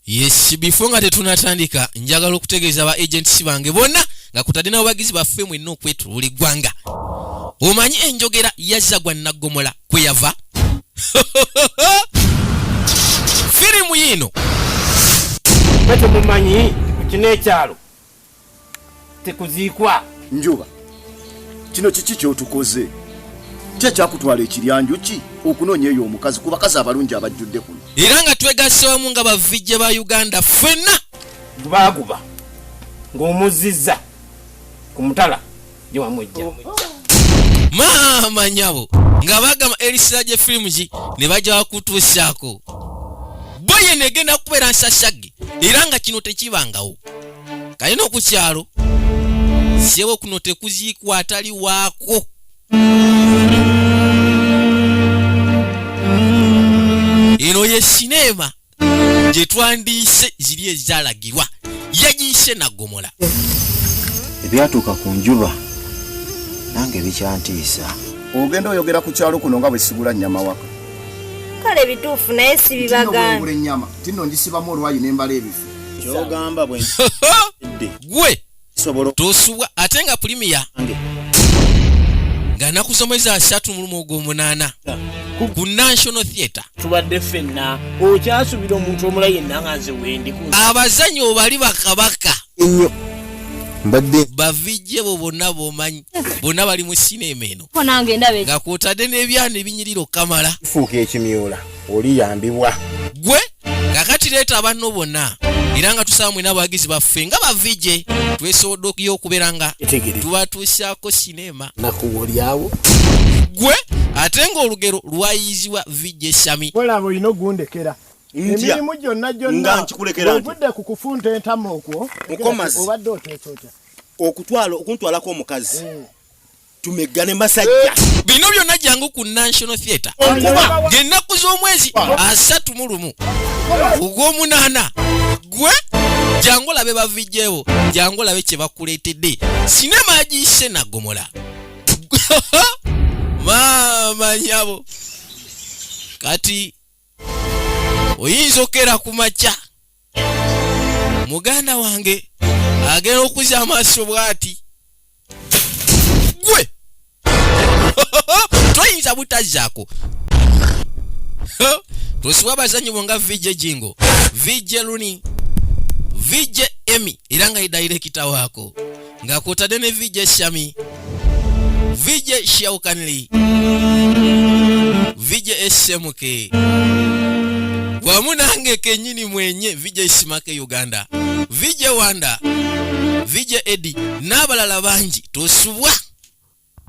Yes, before nga tetunatandika njagala okutegeeza ba agents bange bonna nga kutadde n'abawagizi baffe mwenna okwetulula eggwanga. Omanyi enjogera yazza gwa Naggomola kwe yava? Firimu yino bete mumanyi kino ekyalo tekuziikwa njuba. Kino kiki kyotukoze? Kyakutwala ekiryanjuki okunoonya eyo omukazi ku bakazi abalungi abajjudde kuno. era nga twegasse wamu nga bavijje ba Uganda ffenna gubaguba ng'omuzizza ku mutala gye wamwejja. maama nyabo nga bagamba erisira gye firimuzi ne bajja bakutuusaako bo yene egenda kubeera nsasagge era nga kino tekibangawo kalina ku kyalo sebo kuno tekuziikwa atali waako. Eno ye sinema gye twandiise ziri ezaalagirwa yagiyise Naggomola. Ebyatuuka ku njuba nange bikyantiisa. Ogenda oyogera ku kyalo kuno nga bwe sigula nnyama waka. Kale bituufu naye si bibagamba. Ennyama tinno ngisibamu olwayi n'embala ebifu. Kyogamba bwe Gwe sobola tosubwa ate nga Premier nga nakusomeza 3/8 ku National Theatre. Tubadde ffenna okyasubira omuntu omulala yenna nga nze wendi ku Abazanyi obali bakabaka ennyo mbadde bavijje bo bonna bomanyi bonna bali mu sinema eno Ko nange ndabe. nga kwotadde n'ebyana ebinyirira okamala. fuuka ekimyola oliyambibwa. Gwe kakati leeta abanno bonna era nga tusaba mwena abawagizi baffe nga bavijje twesobodde okubeera nga tubatuusaako sinema. Nakuwolyawo Gwe ate ng'olugero lwayizibwa vijje Sami. Olaba olina ogundekera emirimu gyonna nga nkikulekera nti ovudde ku kufunta entamu okwo Mukomazi. obadde oteetota okuntwalako omukazi tumeggane masajja. Bino byonna jangu ku National Theatre ng'ennaku z'omwezi 31 ogw'omunaana. Gwe jangu olabe bavijjeewo jangu olabe kye bakuleetedde sinema agiyise Naggomola. Maama nyabo kati oyinza okera ku makya muganda wange agenda okuzza amaaso bw'ati. Gwe toyinza butazzaako tosibwa abazanyi bonga vijje Jingo, vijje Luni, vijje Emi era nga idayirekita waako nga kwotadde ne vijje Shami, vijje Shaukanli, vijje SMK wamu nange kenyini mwenye vijje Isimake Uganda, vijje Wanda, vijje Edi n'abalala bangi tosubwa